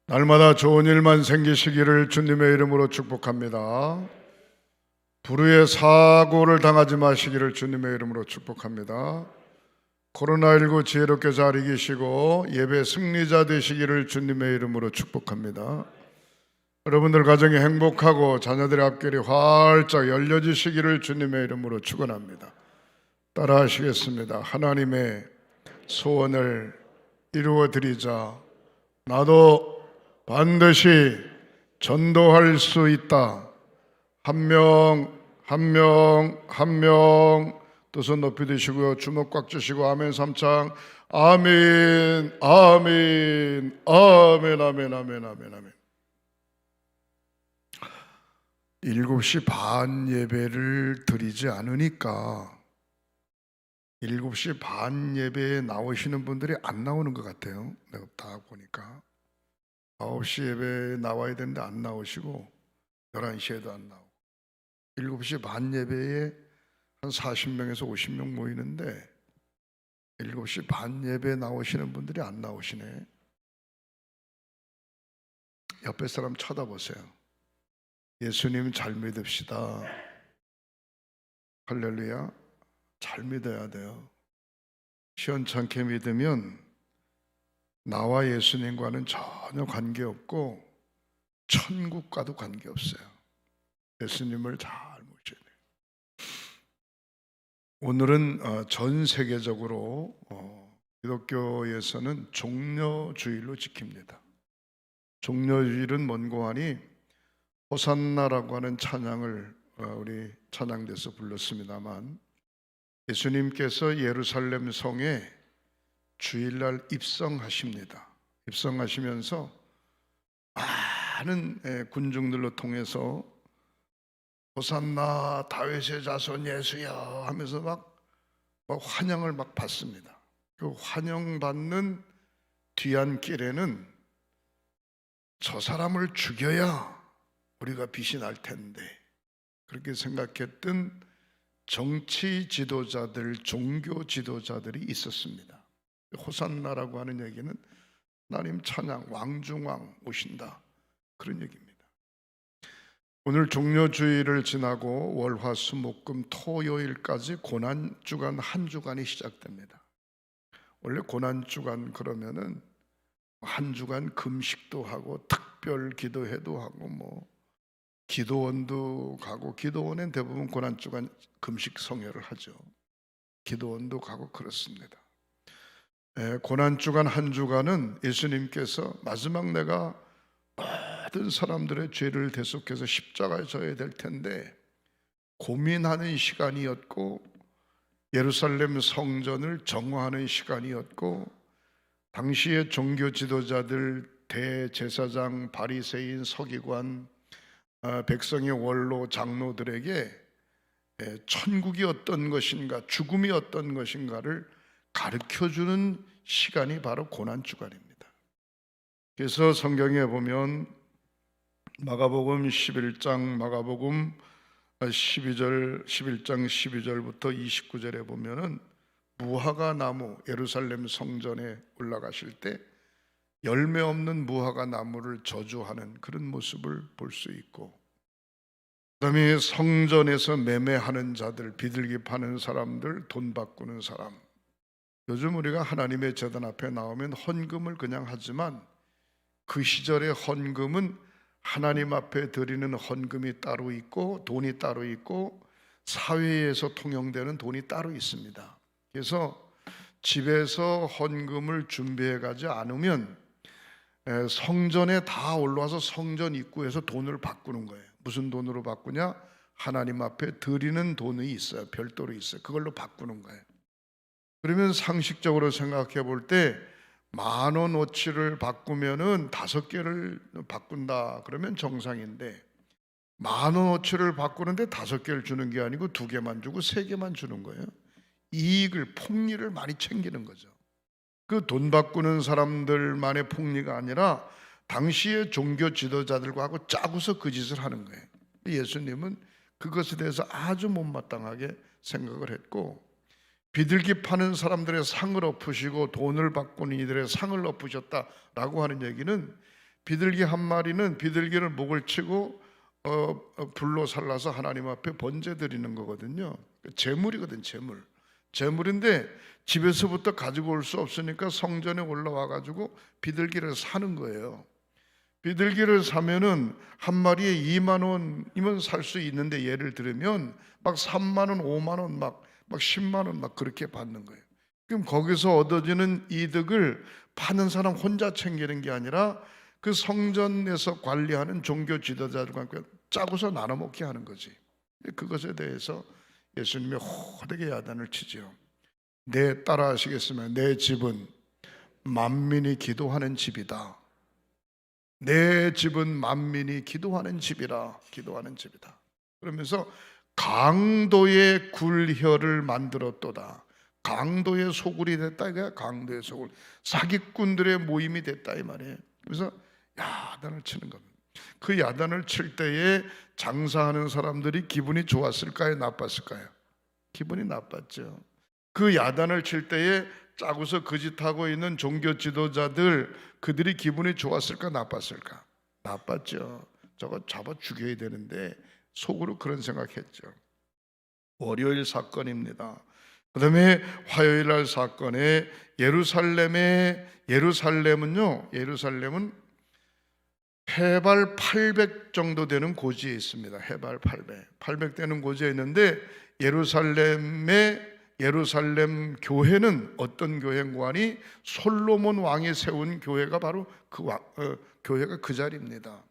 날마다 좋은 일만 생기시기를 주님의 이름으로 축복합니다. 불의의 사고를 당하지 마시기를 주님의 이름으로 축복합니다. 코로나19 지혜롭게 잘 이기시고 예배 승리자 되시기를 주님의 이름으로 축복합니다. 여러분들 가정이 행복하고 자녀들의 앞길이 활짝 열려지시기를 주님의 이름으로 축원합니다. 따라 하시겠습니다. 하나님의 소원을 이루어 드리자. 나도 반드시 전도할 수 있다. 한 명 두 손 높이 드시고요. 주먹 꽉 쥐시고 아멘 3창. 아멘 아멘 아멘 아멘 아멘 아멘. 7시 반 예배를 드리지 않으니까 7시 반 예배에 나오시는 분들이 안 나오는 것 같아요. 내가 다 보니까 9시 예배에 나와야 되는데 안 나오시고 11시에도 안 나오고 7시 반 예배에 한 40명에서 50명 모이는데 7시 반 예배에 나오시는 분들이 안 나오시네. 옆에 사람 쳐다보세요. 예수님 잘 믿읍시다. 할렐루야. 잘 믿어야 돼요. 시원찮게 믿으면 나와 예수님과는 전혀 관계없고 천국과도 관계없어요. 예수님을 잘 모셔야 돼요. 오늘은 전 세계적으로 기독교에서는 종려주일로 지킵니다. 종려주일은 뭔고하니 호산나라고 하는 찬양을 우리 찬양대에서 불렀습니다만 예수님께서 예루살렘 성에 주일날 입성하십니다. 입성하시면서 많은 군중들로 통해서 호산나 다윗의 자손 예수여 하면서 막 환영을 막 받습니다. 그 환영받는 뒤안길에는 저 사람을 죽여야 우리가 빛이 날 텐데 그렇게 생각했던 정치 지도자들, 종교 지도자들이 있었습니다. 호산나라고 하는 얘기는 하나님 찬양, 왕중왕 오신다 그런 얘기입니다. 오늘 종려주일을 지나고 월화수목금 토요일까지 고난주간 한 주간이 시작됩니다. 원래 고난주간 그러면은 한 주간 금식도 하고 특별 기도회도 하고 뭐 기도원도 가고 기도원엔 대부분 고난주간 금식 성회를 하죠. 기도원도 가고 그렇습니다. 고난주간 한 주간은 예수님께서 마지막 내가 모든 사람들의 죄를 대속해서 십자가에 져야 될 텐데 고민하는 시간이었고 예루살렘 성전을 정화하는 시간이었고 당시의 종교 지도자들, 대제사장, 바리새인, 서기관, 백성의 원로, 장로들에게 천국이 어떤 것인가, 죽음이 어떤 것인가를 가르쳐주는 시간이 바로 고난주간입니다. 그래서 성경에 보면 마가복음 11장, 마가복음 11장 12절부터 29절에 보면은 무화과 나무, 예루살렘 성전에 올라가실 때 열매 없는 무화과 나무를 저주하는 그런 모습을 볼 수 있고, 그다음에 성전에서 매매하는 자들, 비둘기 파는 사람들, 돈 바꾸는 사람. 요즘 우리가 하나님의 제단 앞에 나오면 헌금을 그냥 하지만 그 시절의 헌금은 하나님 앞에 드리는 헌금이 따로 있고 돈이 따로 있고 사회에서 통용되는 돈이 따로 있습니다. 그래서 집에서 헌금을 준비해 가지 않으면 성전에 다 올라와서 성전 입구에서 돈을 바꾸는 거예요. 무슨 돈으로 바꾸냐? 하나님 앞에 드리는 돈이 있어요. 별도로 있어요. 그걸로 바꾸는 거예요. 그러면 상식적으로 생각해 볼 때 10,000원어치를 바꾸면은 5개를 바꾼다 그러면 정상인데 10,000원어치를 바꾸는데 5개를 주는 게 아니고 2개만 주고 3개만 주는 거예요. 이익을, 폭리를 많이 챙기는 거죠. 그 돈 바꾸는 사람들만의 폭리가 아니라 당시의 종교 지도자들과 하고 짜고서 그 짓을 하는 거예요. 예수님은 그것에 대해서 아주 못마땅하게 생각을 했고 비둘기 파는 사람들의 상을 엎으시고 돈을 바꾸는 이들의 상을 엎으셨다라고 하는 얘기는 비둘기 한 마리는 비둘기를 목을 치고 불로 살라서 하나님 앞에 번제 드리는 거거든요. 제물이거든, 제물. 제물인데 집에서부터 가지고 올 수 없으니까 성전에 올라와 가지고 비둘기를 사는 거예요. 비둘기를 사면은 한 마리에 2만 원이면 살 수 있는데, 예를 들면 막 3만 원, 5만 원, 막 10만 원 막 그렇게 받는 거예요. 그럼 거기서 얻어지는 이득을 파는 사람 혼자 챙기는 게 아니라 그 성전에서 관리하는 종교 지도자들과 함께 짜고서 나눠 먹게 하는 거지. 그것에 대해서 예수님이 호되게 야단을 치죠. 따라 하시겠으면, 내 집은 만민이 기도하는 집이다. 내 집은 만민이 기도하는 집이라, 기도하는 집이다. 그러면서 강도의 굴혀를 만들었도다. 강도의 소굴이 됐다 이거야. 강도의 소굴, 사기꾼들의 모임이 됐다 이 말이에요. 그래서 야단을 치는 겁니다. 그 야단을 칠 때에 장사하는 사람들이 기분이 좋았을까요, 나빴을까요? 기분이 나빴죠. 그 야단을 칠 때에 짜고서 거짓하고 있는 종교 지도자들, 그들이 기분이 좋았을까, 나빴을까? 나빴죠. 저거 잡아 죽여야 되는데 속으로 그런 생각했죠. 월요일 사건입니다. 그 다음에 화요일 날 사건에 예루살렘은 해발 800 정도 되는 고지에 있습니다. 해발 800 되는 고지에 있는데, 예루살렘 교회는 어떤 교회인가 하니 솔로몬 왕이 세운 교회가 바로 교회가 그 자리입니다.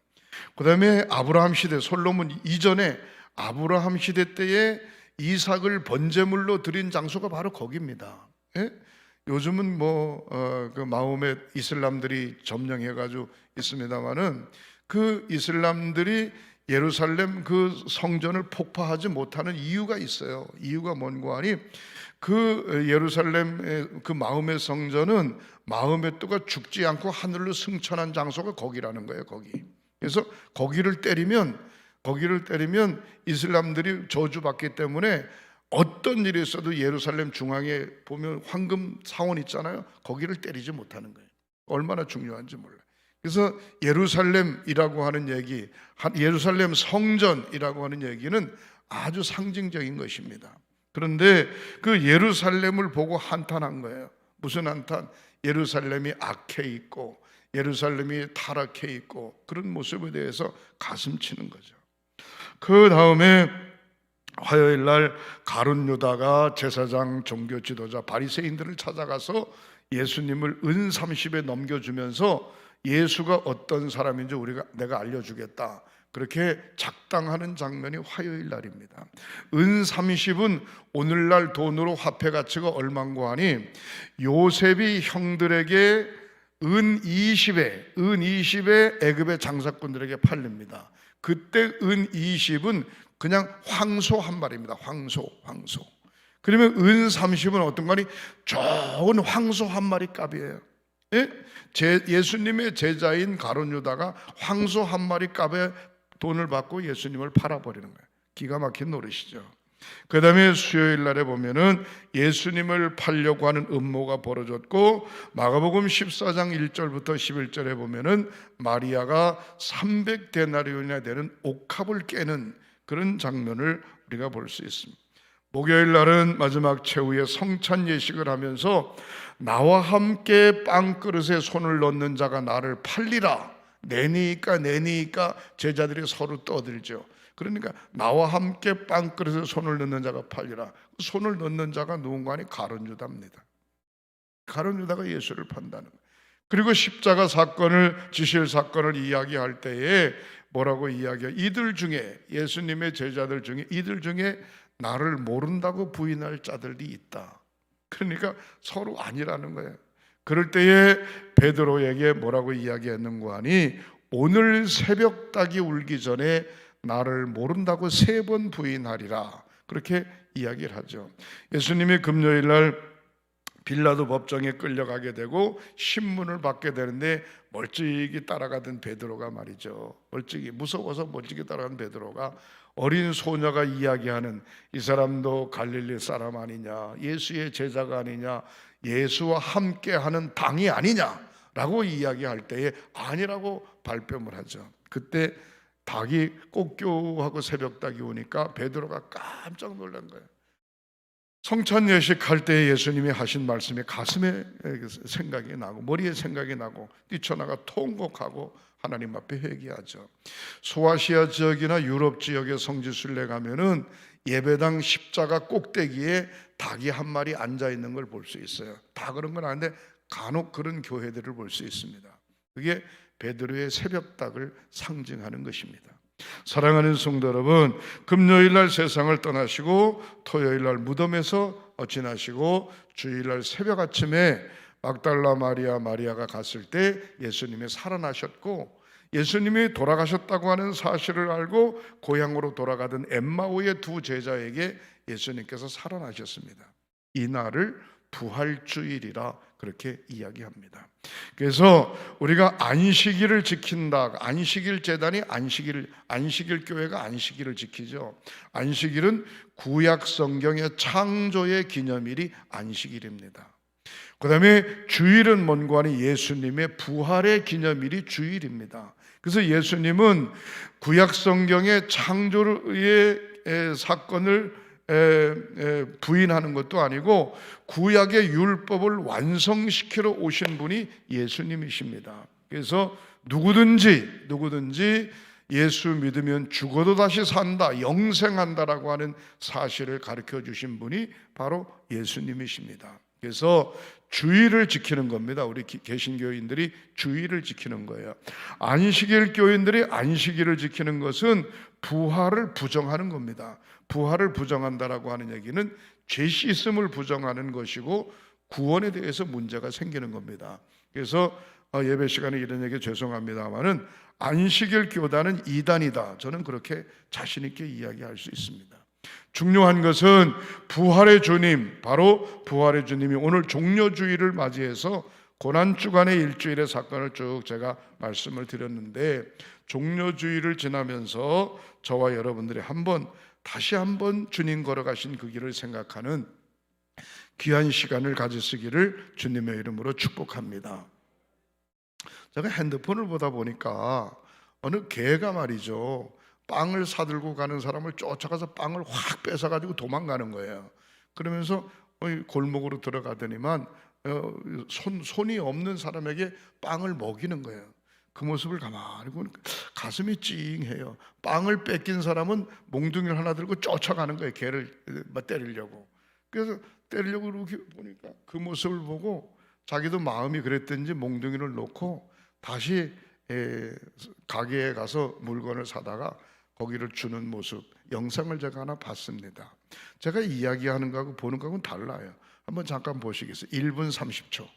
그 다음에 아브라함 시대, 솔로몬 이전에 아브라함 시대 때에 이삭을 번제물로 드린 장소가 바로 거기입니다. 예? 요즘은 그 마호멧 이슬람들이 점령해가지고 있습니다만은, 그 이슬람들이 예루살렘 그 성전을 폭파하지 못하는 이유가 있어요. 이유가 뭔가 하니, 그 예루살렘의 그 마호멧 성전은 마호멧도가 죽지 않고 하늘로 승천한 장소가 거기라는 거예요. 거기. 그래서 거기를 때리면 이슬람들이 저주받기 때문에 어떤 일이 있어도 예루살렘 중앙에 보면 황금 사원 있잖아요. 거기를 때리지 못하는 거예요. 얼마나 중요한지 몰라요. 그래서 예루살렘이라고 하는 얘기, 예루살렘 성전이라고 하는 얘기는 아주 상징적인 것입니다. 그런데 그 예루살렘을 보고 한탄한 거예요. 무슨 한탄? 예루살렘이 악해 있고 예루살렘이 타락해 있고, 그런 모습에 대해서 가슴 치는 거죠. 그 다음에 화요일 날 가룟 유다가 제사장, 종교 지도자, 바리새인들을 찾아가서 예수님을 은 30에 넘겨주면서 예수가 어떤 사람인지 내가 알려주겠다, 그렇게 작당하는 장면이 화요일 날입니다. 은 30은 오늘날 돈으로 화폐 가치가 얼마인고 하니, 요셉이 형들에게 은 20에 애굽의 장사꾼들에게 팔립니다. 그때 은 20은 그냥 황소 한 마리입니다. 황소. 그러면 은 30은 어떤 거니? 좋은 황소 한 마리 값이에요. 예? 예수님의 제자인 가룟 유다가 황소 한 마리 값에 돈을 받고 예수님을 팔아버리는 거예요. 기가 막힌 노릇이죠. 그 다음에 수요일 날에 보면은 예수님을 팔려고 하는 음모가 벌어졌고, 마가복음 14장 1절부터 11절에 보면은 마리아가 300데나리온이나 되는 옥합을 깨는 그런 장면을 우리가 볼 수 있습니다. 목요일 날은 마지막 최후의 성찬 예식을 하면서 나와 함께 빵그릇에 손을 넣는 자가 나를 팔리라, 내니까 제자들이 서로 떠들죠. 그러니까 나와 함께 빵그릇에 손을 넣는 자가 팔리라. 손을 넣는 자가 누군가 하니 가룟 유다입니다. 가룟 유다가 예수를 판다는 거예요. 그리고 십자가 사건을, 지실 사건을 이야기할 때에 뭐라고 이야기해요? 이들 중에, 예수님의 제자들 중에 이들 중에 나를 모른다고 부인할 자들이 있다. 그러니까 서로 아니라는 거예요. 그럴 때에 베드로에게 뭐라고 이야기했는가 하니, 오늘 새벽닭이 울기 전에 나를 모른다고 3번 부인하리라, 그렇게 이야기를 하죠. 예수님이 금요일 날 빌라도 법정에 끌려가게 되고 신문을 받게 되는데, 멀찍이 따라가던 베드로가 말이죠, 무서워서 멀찍이 따라간 베드로가 어린 소녀가 이야기하는, 이 사람도 갈릴리 사람 아니냐, 예수의 제자가 아니냐, 예수와 함께하는 당이 아니냐 라고 이야기할 때에 아니라고 발뺌을 하죠. 그때 닭이 꼭교하고 새벽닭이 오니까 베드로가 깜짝 놀란 거예요. 성찬 예식할 때 예수님이 하신 말씀이 가슴에 생각이 나고 머리에 생각이 나고 뛰쳐나가 통곡하고 하나님 앞에 회개하죠. 소아시아 지역이나 유럽 지역의 성지순례 가면은 예배당 십자가 꼭대기에 닭이 한 마리 앉아 있는 걸 볼 수 있어요. 다 그런 건 아닌데 간혹 그런 교회들을 볼 수 있습니다. 그게 베드로의 새벽닭을 상징하는 것입니다. 사랑하는 성도 여러분, 금요일날 세상을 떠나시고 토요일날 무덤에서 지나시고 주일날 새벽 아침에 막달라 마리아가 갔을 때 예수님이 살아나셨고, 예수님이 돌아가셨다고 하는 사실을 알고 고향으로 돌아가던 엠마오의 두 제자에게 예수님께서 살아나셨습니다. 이 날을 부활주일이라 그렇게 이야기합니다. 그래서 우리가 안식일을 지킨다. 안식일 제단이 안식일 교회가 안식일을 지키죠. 안식일은 구약 성경의 창조의 기념일이 안식일입니다. 그 다음에 주일은 뭔고 하니 예수님의 부활의 기념일이 주일입니다. 그래서 예수님은 구약 성경의 창조의 사건을 부인하는 것도 아니고 구약의 율법을 완성시키러 오신 분이 예수님이십니다. 그래서 누구든지 예수 믿으면 죽어도 다시 산다, 영생한다라고 하는 사실을 가르쳐 주신 분이 바로 예수님이십니다. 그래서 주일을 지키는 겁니다. 우리 개신교인들이 주일을 지키는 거예요. 안식일 교인들이 안식일을 지키는 것은 부활을 부정하는 겁니다. 부활을 부정한다라고 하는 얘기는 죄 씻음을 부정하는 것이고 구원에 대해서 문제가 생기는 겁니다. 그래서 예배 시간에 이런 얘기 죄송합니다만은 안식일 교단은 이단이다. 저는 그렇게 자신 있게 이야기할 수 있습니다. 중요한 것은 부활의 주님, 바로 부활의 주님이 오늘 종려주일을 맞이해서 고난주간의 일주일의 사건을 쭉 제가 말씀을 드렸는데, 종려주일을 지나면서 저와 여러분들이 다시 한번 주님 걸어가신 그 길을 생각하는 귀한 시간을 가지시기를 주님의 이름으로 축복합니다. 제가 핸드폰을 보다 보니까 어느 개가 말이죠, 빵을 사들고 가는 사람을 쫓아가서 빵을 확 뺏어가지고 도망가는 거예요. 그러면서 골목으로 들어가더니만 손이 없는 사람에게 빵을 먹이는 거예요. 그 모습을 가만히 보니까 가슴이 찡해요. 빵을 뺏긴 사람은 몽둥이를 하나 들고 쫓아가는 거예요. 개를 때리려고. 그래서 때리려고 이렇게 보니까 그 모습을 보고 자기도 마음이 그랬든지 몽둥이를 놓고 다시 가게에 가서 물건을 사다가 거기를 주는 모습, 영상을 제가 하나 봤습니다. 제가 이야기하는 거하고 보는 거하고는 달라요. 한번 잠깐 보시겠어요? 1분 30초.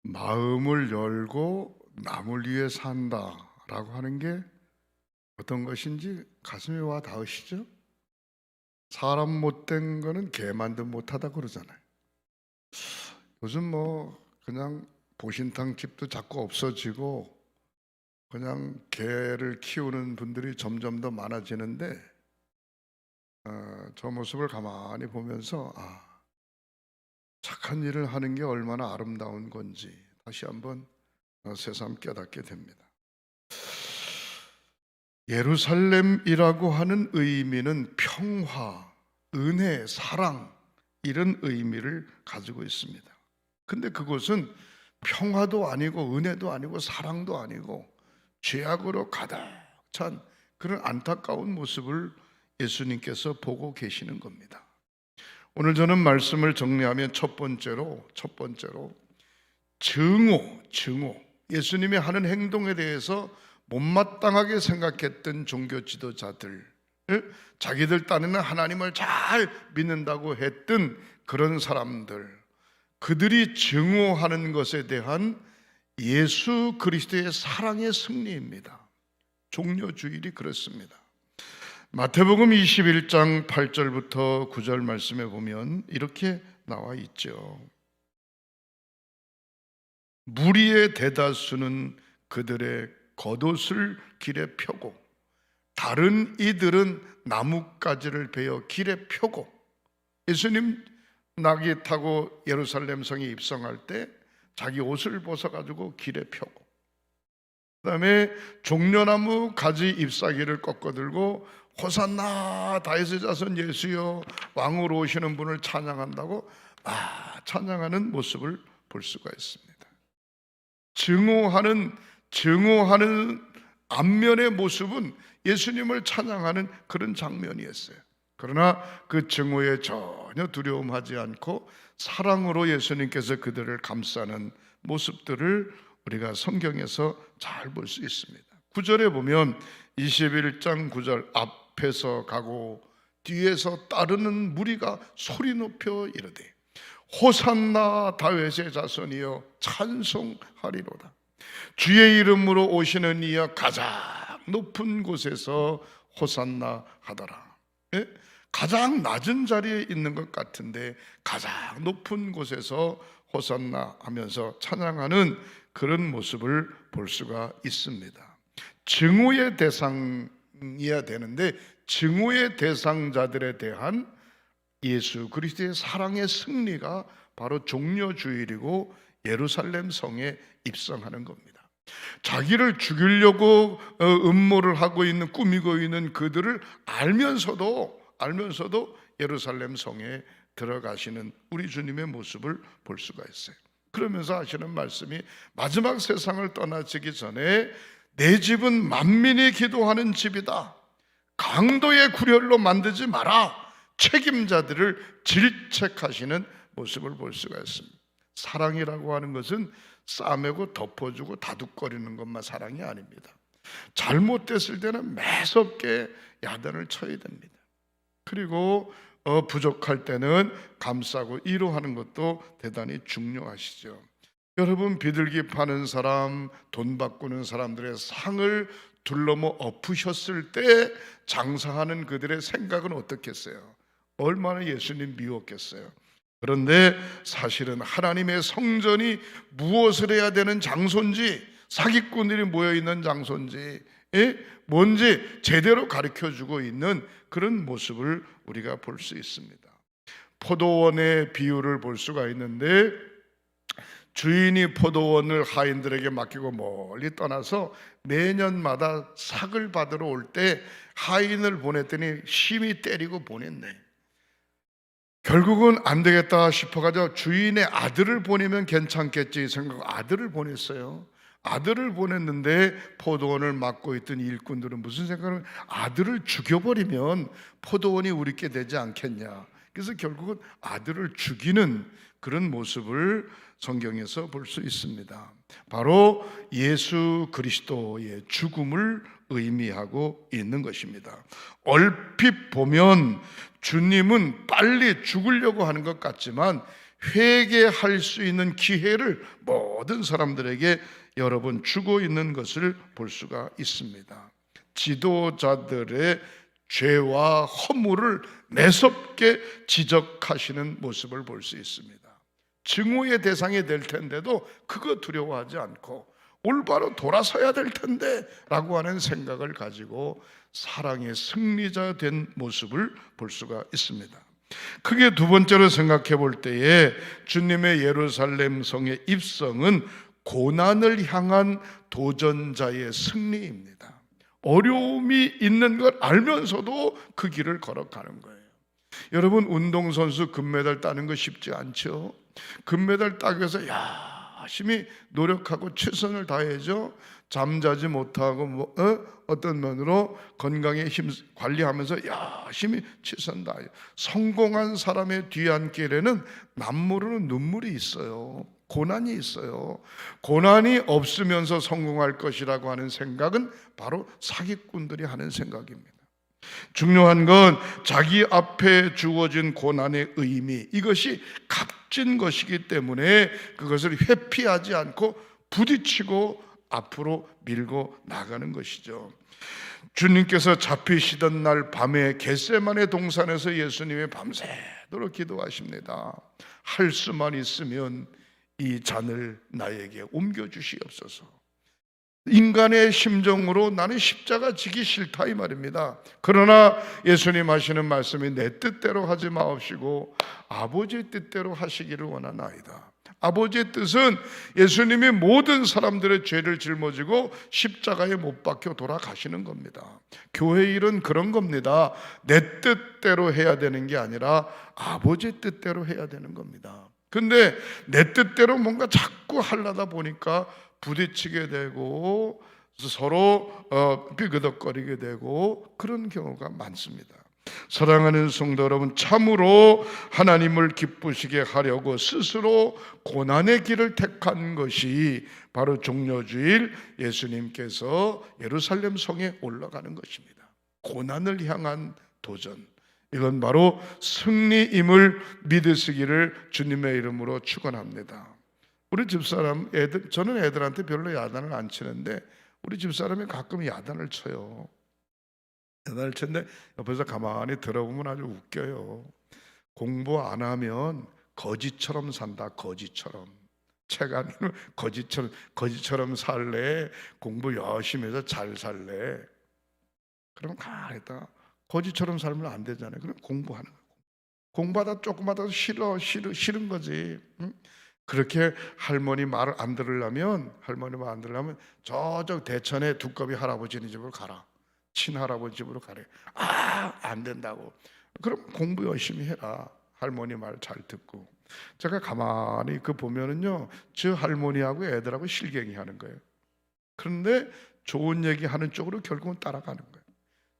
마음을 열고 남을 위해 산다라고 하는 게 어떤 것인지 가슴에 와 닿으시죠? 사람 못된 거는 개만도 못하다 그러잖아요. 요즘 그냥 보신탕 집도 자꾸 없어지고 그냥 개를 키우는 분들이 점점 더 많아지는데, 저 모습을 가만히 보면서 착한 일을 하는 게 얼마나 아름다운 건지 다시 한번 새삼 깨닫게 됩니다. 예루살렘이라고 하는 의미는 평화, 은혜, 사랑 이런 의미를 가지고 있습니다. 근데 그곳은 평화도 아니고 은혜도 아니고 사랑도 아니고 죄악으로 가득 찬 그런 안타까운 모습을 예수님께서 보고 계시는 겁니다. 오늘 저는 말씀을 정리하면 첫 번째로 증오, 예수님이 하는 행동에 대해서 못마땅하게 생각했던 종교 지도자들, 자기들 딴에는 하나님을 잘 믿는다고 했던 그런 사람들, 그들이 증오하는 것에 대한 예수 그리스도의 사랑의 승리입니다. 종료주일이 그렇습니다. 마태복음 21장 8절부터 9절 말씀에 보면 이렇게 나와 있죠. 무리의 대다수는 그들의 겉옷을 길에 펴고 다른 이들은 나뭇가지를 베어 길에 펴고, 예수님 나귀 타고 예루살렘 성에 입성할 때 자기 옷을 벗어가지고 길에 펴고, 그 다음에 종려나무 가지 잎사귀를 꺾어들고 호산나 다윗의 자손 예수여 왕으로 오시는 분을 찬양한다고 찬양하는 모습을 볼 수가 있습니다. 증오하는 앞면의 모습은 예수님을 찬양하는 그런 장면이었어요. 그러나 그 증오에 전혀 두려움하지 않고 사랑으로 예수님께서 그들을 감싸는 모습들을 우리가 성경에서 잘 볼 수 있습니다. 9절에 보면 21장 9절, 앞에서 가고 뒤에서 따르는 무리가 소리 높여 이르되 호산나 다윗의 자손이여 찬송하리로다. 주의 이름으로 오시는 이여 가장 높은 곳에서 호산나 하더라. 가장 낮은 자리에 있는 것 같은데 가장 높은 곳에서 호산나 하면서 찬양하는 그런 모습을 볼 수가 있습니다. 증오의 대상이어야 되는데 증오의 대상자들에 대한 예수 그리스도의 사랑의 승리가 바로 종려주일이고 예루살렘 성에 입성하는 겁니다. 자기를 죽이려고 음모를 하고 있는, 꾸미고 있는 그들을 알면서도 예루살렘 성에 들어가시는 우리 주님의 모습을 볼 수가 있어요. 그러면서 하시는 말씀이 마지막 세상을 떠나시기 전에 내 집은 만민이 기도하는 집이다. 강도의 구렬로 만들지 마라. 책임자들을 질책하시는 모습을 볼 수가 있습니다. 사랑이라고 하는 것은 싸매고 덮어주고 다독거리는 것만 사랑이 아닙니다. 잘못됐을 때는 매섭게 야단을 쳐야 됩니다. 그리고 부족할 때는 감싸고 위로하는 것도 대단히 중요하시죠. 여러분, 비둘기 파는 사람, 돈 바꾸는 사람들의 상을 둘러모 엎으셨을 때 장사하는 그들의 생각은 어떻겠어요? 얼마나 예수님 미웠겠어요. 그런데 사실은 하나님의 성전이 무엇을 해야 되는 장소인지, 사기꾼들이 모여있는 장소인지 뭔지 제대로 가르쳐주고 있는 그런 모습을 우리가 볼 수 있습니다. 포도원의 비유를 볼 수가 있는데 주인이 포도원을 하인들에게 맡기고 멀리 떠나서 매년마다 삭을 받으러 올 때 하인을 보냈더니 심히 때리고 보냈네. 결국은 안 되겠다 싶어가지고 주인의 아들을 보내면 괜찮겠지 생각하고 아들을 보냈어요. 아들을 보냈는데 포도원을 맡고 있던 일꾼들은 무슨 생각을, 아들을 죽여버리면 포도원이 우리께 되지 않겠냐. 그래서 결국은 아들을 죽이는 그런 모습을 성경에서 볼 수 있습니다. 바로 예수 그리스도의 죽음을 의미하고 있는 것입니다. 얼핏 보면 주님은 빨리 죽으려고 하는 것 같지만 회개할 수 있는 기회를 모든 사람들에게 여러 번 주고 있는 것을 볼 수가 있습니다. 지도자들의 죄와 허물을 매섭게 지적하시는 모습을 볼 수 있습니다. 증오의 대상이 될 텐데도 그거 두려워하지 않고 올바로 돌아서야 될 텐데 라고 하는 생각을 가지고 사랑의 승리자 된 모습을 볼 수가 있습니다. 크게 두 번째로 생각해 볼 때에 주님의 예루살렘 성의 입성은 고난을 향한 도전자의 승리입니다. 어려움이 있는 걸 알면서도 그 길을 걸어가는 거예요. 여러분, 운동선수 금메달 따는 거 쉽지 않죠. 금메달 따기 위해서 열심히 노력하고 최선을 다해야죠. 잠자지 못하고 어떤 면으로 건강에 관리하면서 열심히 최선 다해요. 성공한 사람의 뒤안길에는 남모르는 눈물이 있어요. 고난이 있어요. 고난이 없으면서 성공할 것이라고 하는 생각은 바로 사기꾼들이 하는 생각입니다. 중요한 건 자기 앞에 주어진 고난의 의미, 이것이 값진 것이기 때문에 그것을 회피하지 않고 부딪히고 앞으로 밀고 나가는 것이죠. 주님께서 잡히시던 날 밤에 겟세마네 동산에서 예수님이 밤새도록 기도하십니다. 할 수만 있으면 이 잔을 나에게 옮겨주시옵소서. 인간의 심정으로 나는 십자가 지기 싫다 이 말입니다. 그러나 예수님 하시는 말씀이 내 뜻대로 하지 마옵시고 아버지의 뜻대로 하시기를 원하나이다. 아버지의 뜻은 예수님이 모든 사람들의 죄를 짊어지고 십자가에 못 박혀 돌아가시는 겁니다. 교회 일은 그런 겁니다. 내 뜻대로 해야 되는 게 아니라 아버지의 뜻대로 해야 되는 겁니다. 근데 내 뜻대로 뭔가 자꾸 하려다 보니까 부딪히게 되고 서로 삐그덕거리게 되고 그런 경우가 많습니다. 사랑하는 성도 여러분, 참으로 하나님을 기쁘시게 하려고 스스로 고난의 길을 택한 것이 바로 종려주일 예수님께서 예루살렘 성에 올라가는 것입니다. 고난을 향한 도전, 이건 바로 승리임을 믿으시기를 주님의 이름으로 축원합니다. 우리 집사람 저는 애들한테 별로 야단을 안 치는데 우리 집사람이 가끔 야단을 쳐요. 야단을 치는데 옆에서 가만히 들어보면 아주 웃겨요. 공부 안 하면 거지처럼 산다. 거지처럼. 책 아니면 거지처럼 살래. 공부 열심히 해서 잘 살래. 그러면 가만히 있다가 거지처럼 살면 안 되잖아요. 그럼 공부하는 거예요. 공부하다 조금하다 싫은 거지. 응? 그렇게 할머니 말을 안 들으려면 저쪽 대천에 두꺼비 할아버지네 집으로 가라. 친할아버지 집으로 가래. 안 된다고. 그럼 공부 열심히 해라. 할머니 말 잘 듣고. 제가 가만히 보면은요, 저 할머니하고 애들하고 실갱이 하는 거예요. 그런데 좋은 얘기 하는 쪽으로 결국은 따라가는 거예요.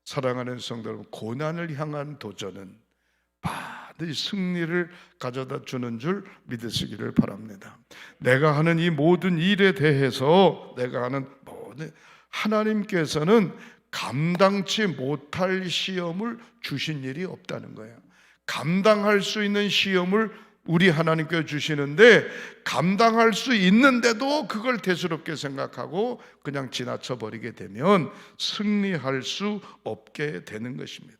사랑하는 성도 여러분, 고난을 향한 도전은 반드시 승리를 가져다 주는 줄 믿으시기를 바랍니다. 내가 하는 이 모든 일에 대해서 하나님께서는 감당치 못할 시험을 주신 일이 없다는 거예요. 감당할 수 있는 시험을 우리 하나님께 주시는데 감당할 수 있는데도 그걸 대수롭게 생각하고 그냥 지나쳐 버리게 되면 승리할 수 없게 되는 것입니다.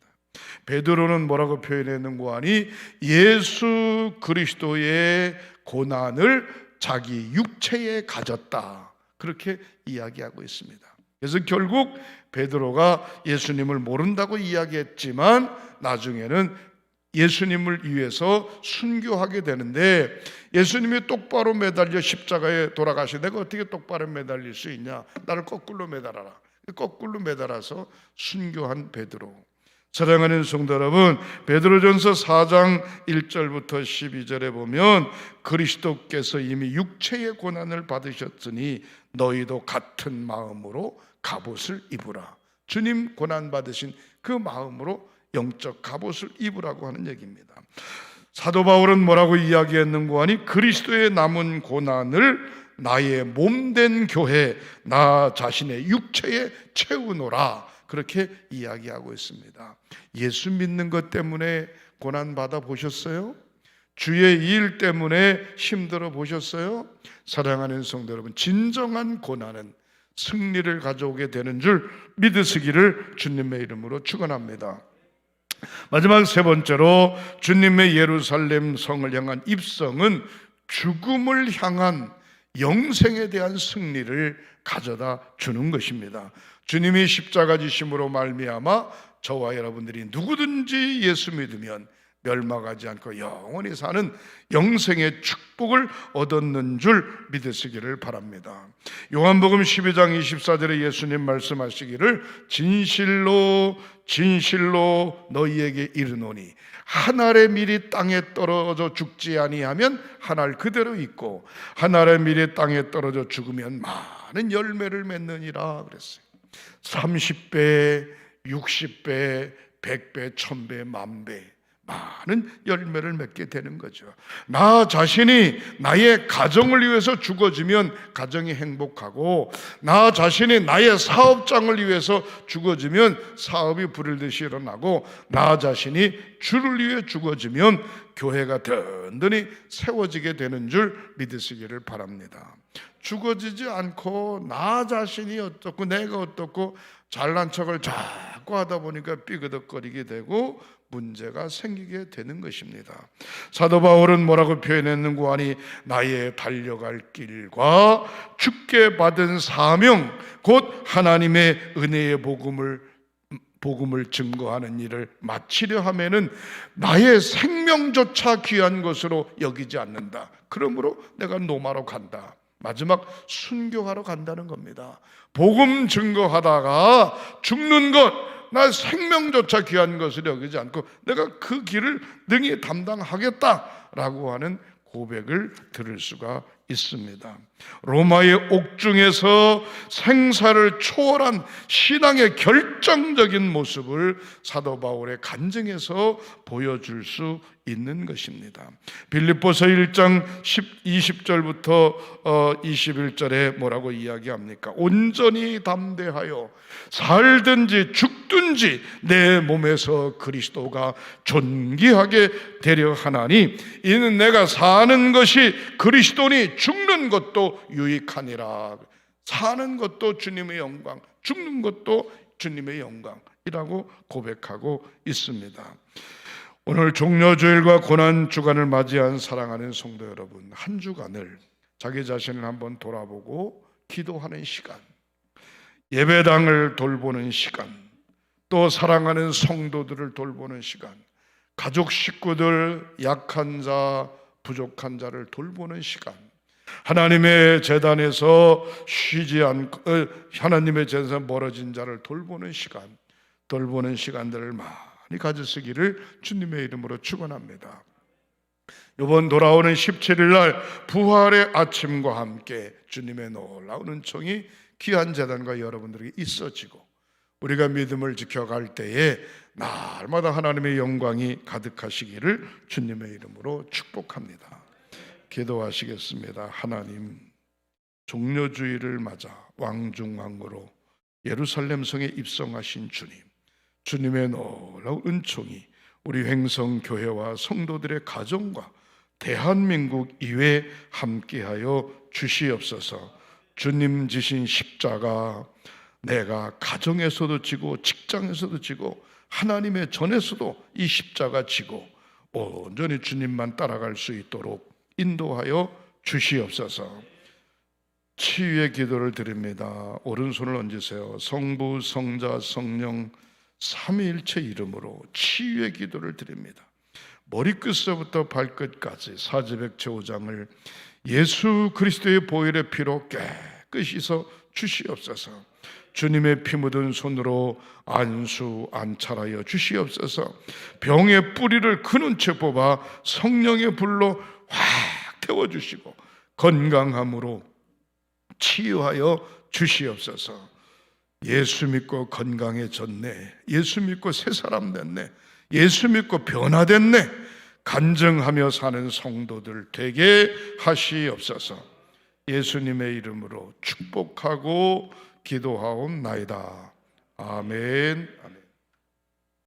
베드로는 뭐라고 표현했는고 하니 예수 그리스도의 고난을 자기 육체에 가졌다, 그렇게 이야기하고 있습니다. 그래서 결국 베드로가 예수님을 모른다고 이야기했지만 나중에는 예수님을 위해서 순교하게 되는데, 예수님이 똑바로 매달려 십자가에 돌아가시 내가 어떻게 똑바로 매달릴 수 있냐, 나를 거꾸로 매달아라. 거꾸로 매달아서 순교한 베드로. 사랑하는 성도 여러분, 베드로전서 4장 1절부터 12절에 보면 그리스도께서 이미 육체의 고난을 받으셨으니 너희도 같은 마음으로 갑옷을 입으라. 주님 고난 받으신 그 마음으로 영적 갑옷을 입으라고 하는 얘기입니다. 사도 바울은 뭐라고 이야기했는고 하니 그리스도의 남은 고난을 나의 몸된 교회, 나 자신의 육체에 채우노라, 그렇게 이야기하고 있습니다. 예수 믿는 것 때문에 고난 받아 보셨어요? 주의 일 때문에 힘들어 보셨어요? 사랑하는 성도 여러분, 진정한 고난은 승리를 가져오게 되는 줄 믿으시기를 주님의 이름으로 축원합니다. 마지막 세 번째로 주님의 예루살렘 성을 향한 입성은 죽음을 향한 영생에 대한 승리를 가져다 주는 것입니다. 주님이 십자가 지심으로 말미암아 저와 여러분들이 누구든지 예수 믿으면 멸망하지 않고 영원히 사는 영생의 축복을 얻었는 줄 믿으시기를 바랍니다. 요한복음 12장 24절에 예수님 말씀하시기를 진실로 진실로 너희에게 이르노니 한 알의 밀이 땅에 떨어져 죽지 아니하면 한 알 그대로 있고 한 알의 밀이 땅에 떨어져 죽으면 많은 열매를 맺느니라 그랬어요. 30배, 60배, 100배, 1000배, 만배 많은 열매를 맺게 되는 거죠. 나 자신이 나의 가정을 위해서 죽어지면 가정이 행복하고, 나 자신이 나의 사업장을 위해서 죽어지면 사업이 부르듯이 일어나고, 나 자신이 주를 위해 죽어지면 교회가 든든히 세워지게 되는 줄 믿으시기를 바랍니다. 죽어지지 않고 나 자신이 어떻고 내가 어떻고 잘난 척을 자꾸 하다 보니까 삐그덕거리게 되고 문제가 생기게 되는 것입니다. 사도 바울은 뭐라고 표현했는고 하니 나의 달려갈 길과 주께 받은 사명 곧 하나님의 은혜의 복음을 증거하는 일을 마치려 하면은 나의 생명조차 귀한 것으로 여기지 않는다. 그러므로 내가 로마로 간다. 마지막 순교하러 간다는 겁니다. 복음 증거하다가 죽는 것, 나 생명조차 귀한 것을 여기지 않고 내가 그 길을 능히 담당하겠다라고 하는 고백을 들을 수가 있습니다. 로마의 옥중에서 생사를 초월한 신앙의 결정적인 모습을 사도 바울의 간증에서 보여줄 수 있는 것입니다. 빌립보서 1장 20절부터 21절에 뭐라고 이야기합니까? 온전히 담대하여 살든지 죽든지 내 몸에서 그리스도가 존귀하게 되려 하나니 이는 내가 사는 것이 그리스도니 죽는 것도 유익하니라. 사는 것도 주님의 영광, 죽는 것도 주님의 영광이라고 고백하고 있습니다. 오늘 종려주일과 고난주간을 맞이한 사랑하는 성도 여러분, 한 주간을 자기 자신을 한번 돌아보고 기도하는 시간, 예배당을 돌보는 시간, 또 사랑하는 성도들을 돌보는 시간, 가족 식구들, 약한 자, 부족한 자를 돌보는 시간, 하나님의 제단에서 쉬지 않고 하나님의 제단에서 멀어진 자를 돌보는 시간들을 많이 가지시기를 주님의 이름으로 축원합니다. 이번 돌아오는 17일 날 부활의 아침과 함께 주님의 놀라운 은총이 귀한 제단과 여러분들에게 있어지고 우리가 믿음을 지켜갈 때에 날마다 하나님의 영광이 가득하시기를 주님의 이름으로 축복합니다. 기도하시겠습니다. 하나님, 종려주의를 맞아 왕중왕으로 예루살렘 성에 입성하신 주님, 주님의 놀라운 은총이 우리 횡성교회와 성도들의 가정과 대한민국 이외에 함께하여 주시옵소서. 주님 지신 십자가 내가 가정에서도 지고 직장에서도 지고 하나님의 전에서도 이 십자가 지고 온전히 주님만 따라갈 수 있도록 인도하여 주시옵소서. 치유의 기도를 드립니다. 오른손을 얹으세요. 성부, 성자, 성령 삼위일체 이름으로 치유의 기도를 드립니다. 머리끝서부터 발끝까지 사지백체 5장을 예수 그리스도의 보혈의 피로 깨끗이 씻어 주시옵소서. 주님의 피 묻은 손으로 안수안찰하여 주시옵소서. 병의 뿌리를 그는 채 뽑아 성령의 불로 확 태워주시고 건강함으로 치유하여 주시옵소서. 예수 믿고 건강해졌네, 예수 믿고 새 사람 됐네, 예수 믿고 변화됐네 간증하며 사는 성도들 되게 하시옵소서. 예수님의 이름으로 축복하고 기도하옵나이다. 아멘. 아멘.